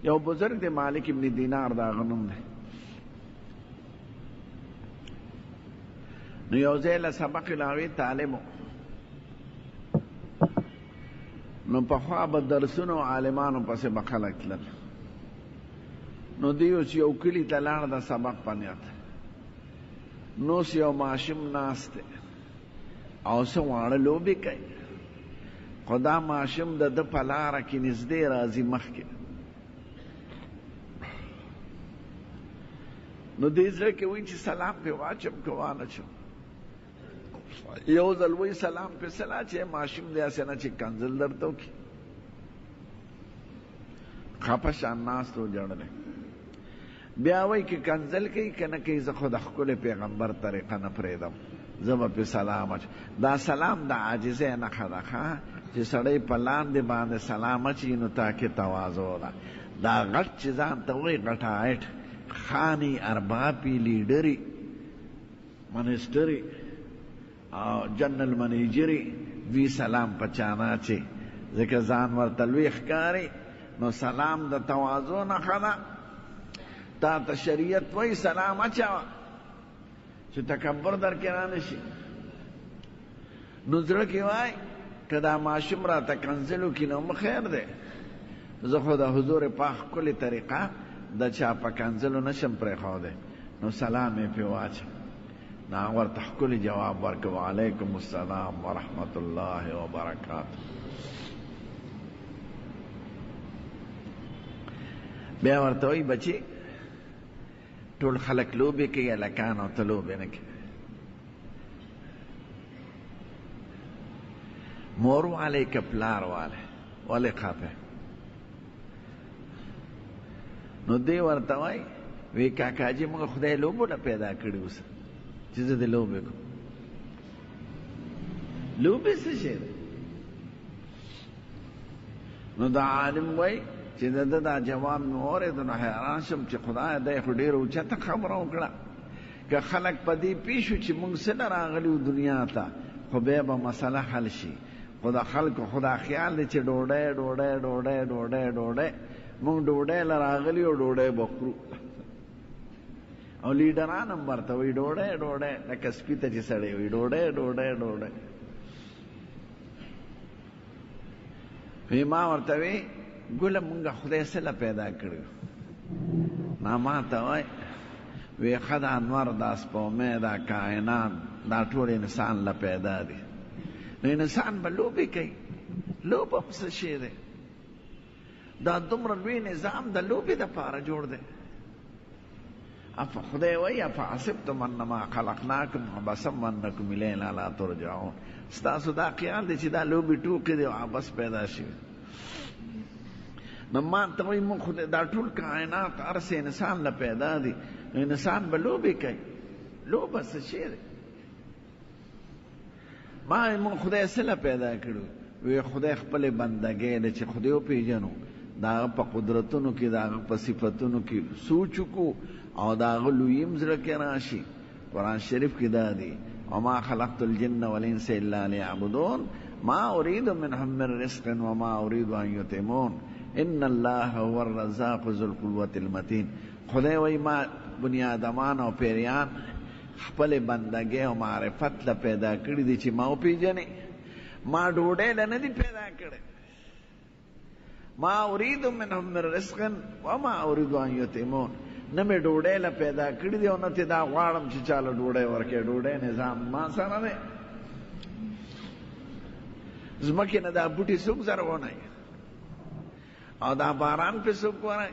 یو بزرگ دی مالک ابن دینار دا غنم دی نو یو ځای له سبق لاغوی طالبو نو پخوا به درسونو عالمانو پسې به خلک تلل نو دی اوس یو کلي ته لاړ د سبق په نیت نو اوس یو ماشوم ناست دی او څه واړه لوبې کوي خو دا ماشوم د ده په لاره کې نږدې راځي مخکې نو دې زړه کې وایي چې سلام پې واچم که وانچم یو ځل وایي سلام پې سلا چې ماشوم دی هسې نه چې کنځل درته وکړي خفه شان ناست و جړلی بیا وایي که کنځل کوي که نه کوي زه خو د ښکلي پیغمبر طریقه نه پرېږدم زه به پې سلام اچم دا سلام د عاجزۍ نښه ده ښه چې سړی په لاندې باندې سلام اچي نو تا کې تواضع ده دا غټ چې ځان ته وایي غټایټ خانی اربابی لیډري منسټري او جنرل منیجري وی سلام پچانا چی ځکه ځان ورته لوی ښکاري نو سلام د تواضع نښه ده تا ته شریعت وایي سلام اچوه چې تکبر در کې رانشي نو زړه کې وای که دا ماشوم راته کنځل وکړي نو خیر دی زه خو د حضور پاک ښکلې طریقه د چا په کنځلو نشم پرېښودی نو سلام یې پې واچم نو هغه ورته ښکلي جواب ورکړ وعلیکم السلام ورحمت الله وبرکاته بیا ورته وایي بچي ټول خلک لوبې کوي هلکان او ته لوبې نه کوي مور والی که پلار والی ولې خفه نو دی ورته وایي وی کاکاجي موږ خدای لوبو نه پیدا کړي اوس چې زه د لوبې کوم لوبې څه شی دی نو دا عالم وایي چې د ده دا جواب مې واورېد نو حیران شم چې خدایه دی خو ډېره اوچته خبره وکړه که خلک په دې پوه شو چې موږ څه نه راغلي وو دنیا ته خو بیا به مسله حل شي خو د خلکو خو دا خیال دی چې ډوډۍ ډوډۍ ډوډۍ ډوډۍ ډوډۍ موږ ډوډۍ له راغلي او ډوډۍ به خورو او لیډران هم ورته وایي ډوډۍ ډوډۍ لکه سپي ته چې سړی وایي ډوډۍ ډوډۍ ډوډۍ ما ورته وایي ګله مونږه خدای څه له پیدا کړي ما ماته وایي وی ښه د انور دا سپومې دا کائنات دا ټول انسان له پیدا دي نو انسان به لوبې کوي لوبه هم څه شی دی دا دومره لوی نظام د لوبې دپاره جوړ دی خدای وایي افحسبتم انما خلقناکم عبثا وانکم الینا لا ترجعون ستاسو دا خیال دی چې دا لوبې ټوکې دی او عبث پیدا شوي نو ما ته وایي موږ خدای دا ټول کائنات هر څه انسان له پیدا دي نو انسان به لوبې کوي لوبه څه شی دی ما موږ خدای څه له پیدا کړو وی خدای خپلې بندګۍ دی چې خدای وپېژنو د هغه په قدرتونو کې د هغه په صفتونو کې سوچ وکړو او د هغه لوییم زړه کې راشي قرآن شریف کې دا دی وما خلقت الجن والانس الا ليعبدون ما اريد منهم من رزق وما اريد ان يطعمون ان الله هو الرزاق ذو القوة المتين خدای وایي ما بنیادمان او پیریان خپل بندګۍ او معرفت له پیدا کړي دي چې ما وپېژنې ما ډوډۍ له نه دي پیدا کړی ما اريد منهم من رزق وما اريد ان يطعمون نه مې ډوډۍ له پیدا کړي دي او نه تې دا غواړم چې چاله ډوډۍ ورکړې ډوډۍ نظام ما سره دی ځمکې نه دا بوټي څوک زرغونوي او دا باران پې څوک ورای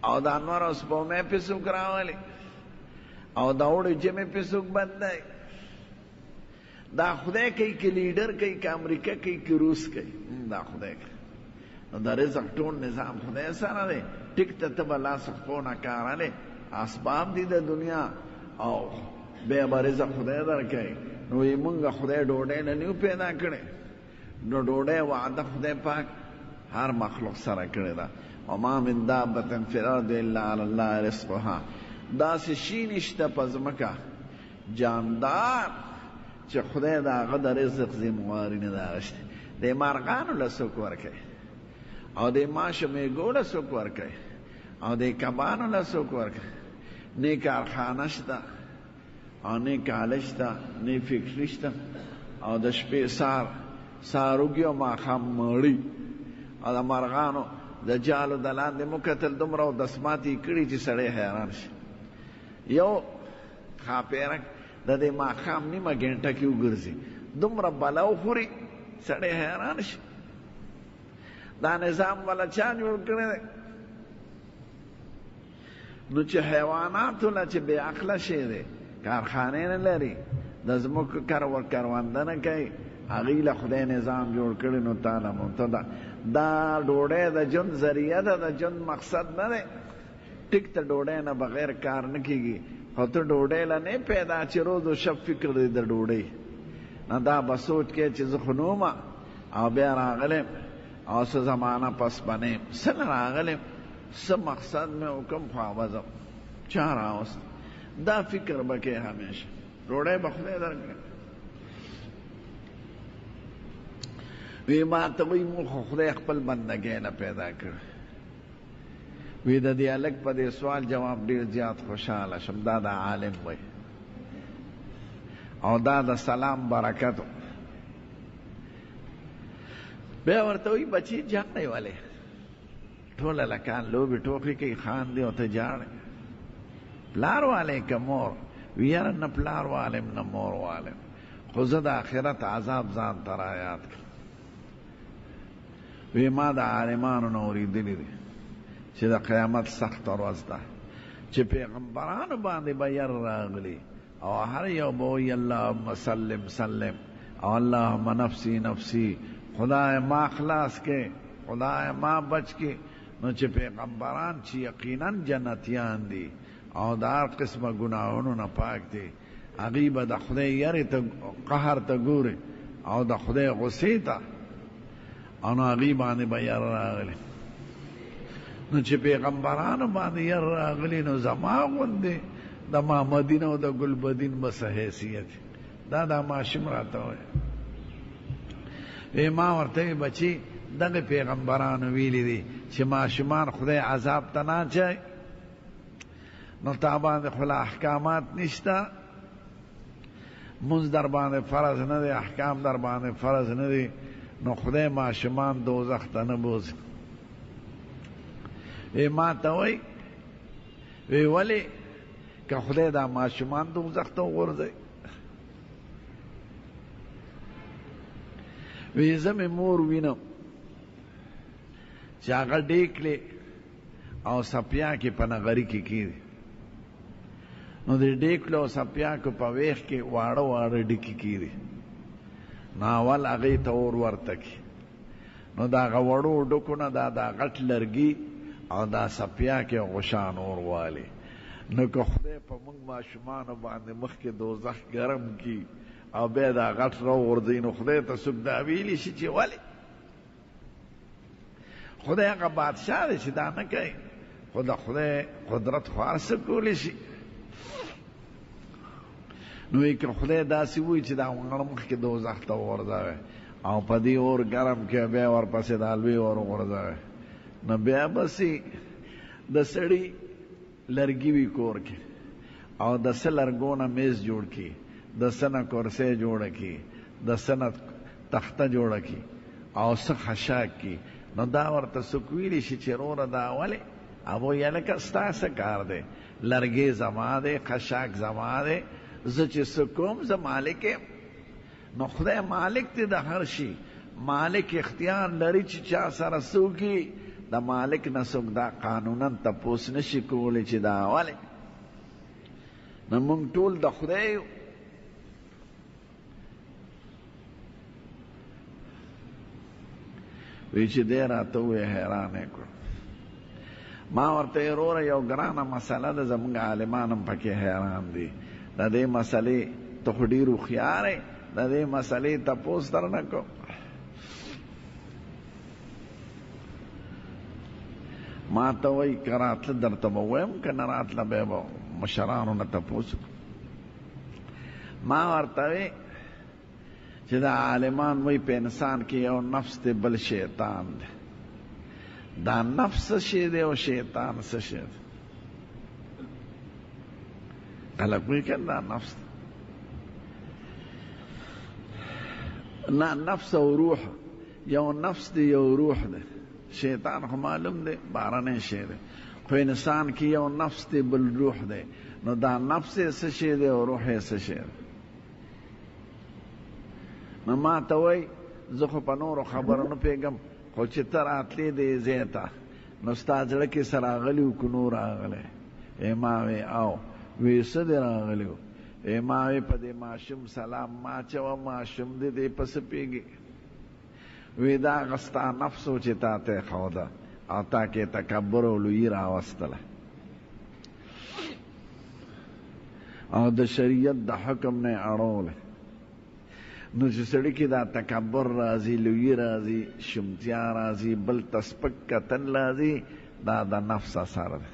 او دا انور او سپومې پې څوک راولي او دا اوړي جمع پې څوک بدلوي دا خدای کوي که لیډر کوي که امریکا کوي که روس کوي دا خدای کوي نو د رزق ټول نظام خدای سره دی ټیک ته ته به لاس پښو نه کار هلې اسباب دي د دنیا او بیا به رزق خدای درکوي نو وایي مونږ خدای ډوډۍ نه نیو پیدا کړې نو ډوډۍ وعده خدای پاک هر مخلوق سره کړې ده وما من دابة فی الارض الا علی الله رزقها داسې شي نشته په ځمکه جاندار چې خدای د هغه د رزق ذمواري نه ده اخیستې د مارغانو له څوک ورکوي او د ماشه میګو له څوک ورکوي او د کبانو له څوک ورکوي نه کارخانه شته او نه کالج شته نه فکري شته او د شپې ساروګي او ماښام مړي او د مرغانو د جالو د لاندې مو کتل دومره او دسمات یې کړي چې سړی حیران شي یو ښاپیرک د دې ماښام نیمه ګنټه کې وګرځي دومره بلا وخوري سړی حیران شي دا نظام والا چا جوړ کړی دی نو چې حیواناتو له چې بې عقله شی دی کارخانې نه لري د ځمکو کرونده نه کوي هغوی له خدای نظام جوړ کړی نو تا نه مبتدا دا ډوډۍ د ژوند ذریعه ده د ژوند مقصد نه دی ټیک ته ډوډۍ نه بغیر کار نه کېږي خو ته ډوډۍ له نه پیدا چې روز و شب فکر دی د ډوډۍ نه دا به سوچ کې چې زه خو نومه او بیا راغلم او څه زمانه پس بنیم څنګه راغلم څه مقصد مې وکم خوا وځم چا راوست دا فکر به کې همیشه ډوډۍ به خدای درکړي وی ما ته وی مو خو خدای خپل بندګۍ نه پیدا کړ وی د دې هلک په دې سوال جواب ډېر زیات خوشحاله شم دا د عالم وی او دا د سلام برکت بیا ورته وی بچی جاړی ولې ټوله لکان لوبې ټوکې کوي خاندي او ته جاړې پلار والی که مور وی یاره نه پلار والم نه مور والم خو زه د آخرت عذاب ځان ته رایاد کړم وی ما د عالمانو نه اورېدلي دي چې د قیامت سخته ورځ ده چې پیغمبرانو باندې به یر راغلي او هر یو به وایي اللهم سلم سلم او اللهم نفسی نفسی خدای ما خلاص کې خدای ما بچ کې نو چې پیغمبران چې یقینا جنتیان دي او د هر قسمه ګناهونو نه پاک دي هغوی به د خدای یرې ته قهر ته ګوري او د خدای غصې ته او نو هغوی باندې به یر راغلي نو چې پیغمبرانو باندې یر راغلي نو زما غوندې د محمدین او د ګلبدین به څه حیثیت دا ماشوم راته وایي ما ورته بچی دغه پیغمبرانو ویلي دي چې ماشومان خدای عذاب ته نه اچوي نو تا باندې خو لا احکامات نشته مونځ در باندې فرض نه دی احکام در باندې فرض نه دی نو خدای ماشومان دوزخ ته نه بوځي ما ته وایي وی ولې که خدای دا ماشومان دوزخ ته وغورځوي وی زه مې مور وینم چې هغه ډیکلې او سپیاکې په نغري کې کېږي نو د ډیکلو او سپیاکو په ویښ کې واړه واړه ډکي کېږي نو اول هغې ته اور ورته کړي نو د هغه وړو ډکو نه دا غټ لرګي او دا سپیاکې غشان اور والي نو که خدای په موږ ماشومانو باندې مخکې دوزخ ګرم کړي او بیا دا غټ راوغورځوي نو خدای ته څوک دا ویلی شي چې ولې خدای هغه بادشاه دی چې دا نه کوي خو د خدای قدرت خو هر څه کولی شي نو که خدای داسې وایي چې دا غړ مخکې دوزخ ته وغورځوي او په دې اور ګرم کې بیا ورپسې د لوی اور وغورځوي نو بیا بسې د سړي لرګي وي کور کې او د څه لرګو نه میز جوړ کړي د څه نه کرسۍ جوړه کړي د څه نه تخته جوړه کړي او څه خشاک کړي نو دا ورته څوک ویلی شي چې وروره دا ولې هغه یې لکه ستا څه کار دی لرګی زما دی خشاک زما دی زه چې څه کوم زه مالک یم نو خدای مالک دی د هر شي مالک اختیار لري چې چا سره څه وکړي د مالک نه څوک دا قانونا تپوس نشي کولی چې دا ولې نو موږ ټول د خدای یو وی چې دی راته ووایي حیران یې کړ ما ورته یې وروره یو ګرانه مسله ده زموږ عالمان هم پکې حیران دي د دې مسلې ته خو ډېر هوښیار یې د دې مسلې تپوس در نه کوم ما ته وایي که راتله درته به ووایم که نه راتله بیا به مشرانو نه تپوس ما ورته وی چې دا عالمان وی په انسان کې یو نفس دی بل شیطان دی دا نفس شی دی او شیطان څه شی دی؟ خلق وی کړه دا نفس نه، نفس او روح یو نفس دی یو روح دی. شیطان خو معلوم دی بارنی شی دی، خو انسان کی یو نفس دی بل روح دی. نو دا نفس څه شی دی او روح څه شی دی؟ نو ما ته وای زه خو په نورو خبرو نه پوهېږم، خو چې ته راتلې دې ځای ته نو ستا زړه کې څه راغلي وو که نو راغلی؟ ما وی او وی څه دې راغلي وو؟ ما وی په دې ماشوم سلام ما اچوه، ماشوم دې دې پسې پوهېږي. وی دا هغه ستا نفس و چې تا ته یې ښوده او تا کې تکبر او لویي راوستله او د شریعت د حکم نه اړولی. نو چې سړي کې دا تکبر راځي، لویي راځي، شمتیا راځي، بل تسپک کتل راځي، دا د نفس اثر دی.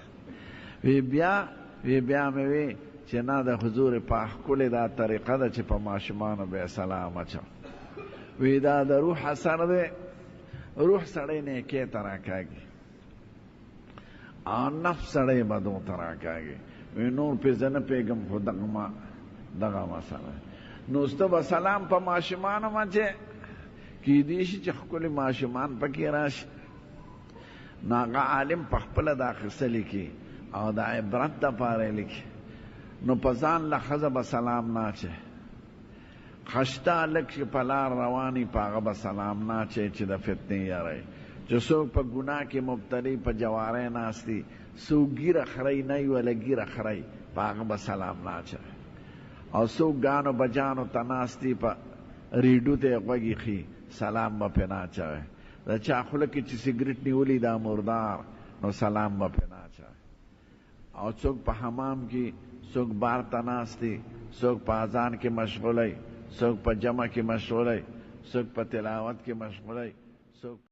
وی بیا مې وی چې نه د حضور پاک ښکلې دا طریقه ده چې په ماشومانو به یې سلام اچوه. وی دا د روح اثر دی. روح سړی نیکۍ ته راکاږي او نفس سړی بدو ته راکاږي. وی نور پې زه نه پوهېږم، خو دغه مسله. نو سته به سلام په ماشومانو مچې کیدی شي چې ښکلي ماشومان پکې راشي. نو هغه عالم په خپله دا قصه لیکي او د عبرت دپاره لیکي. نو په ځان له ښځه به سلام نه اچوي، خشته هلک چې په لار رواني په هغه به سلام نه اچوي چې د فتنې یری. چې څوک په ګناه کې مبتلي په جواری ناست دي، څوک ګیره خرئ نه وي ولا ګیره خرئ، په هغه به سلام نه اچوي. او څوک ګانو بجانو ته ناست دي په ریډو ته یې غوږ ایښي، سلام به پرې نه اچوي. د چا خوله کې چې سګرټ نیولي دا مردار، نو سلام به پرې نه اچوي. او څوک په حمام کې، څوک بار ته ناست دي، څوک په اذان کې مشغولی، څوک په جمع کې مشغولی، څوک په تلاوت کې مشغولی، څوک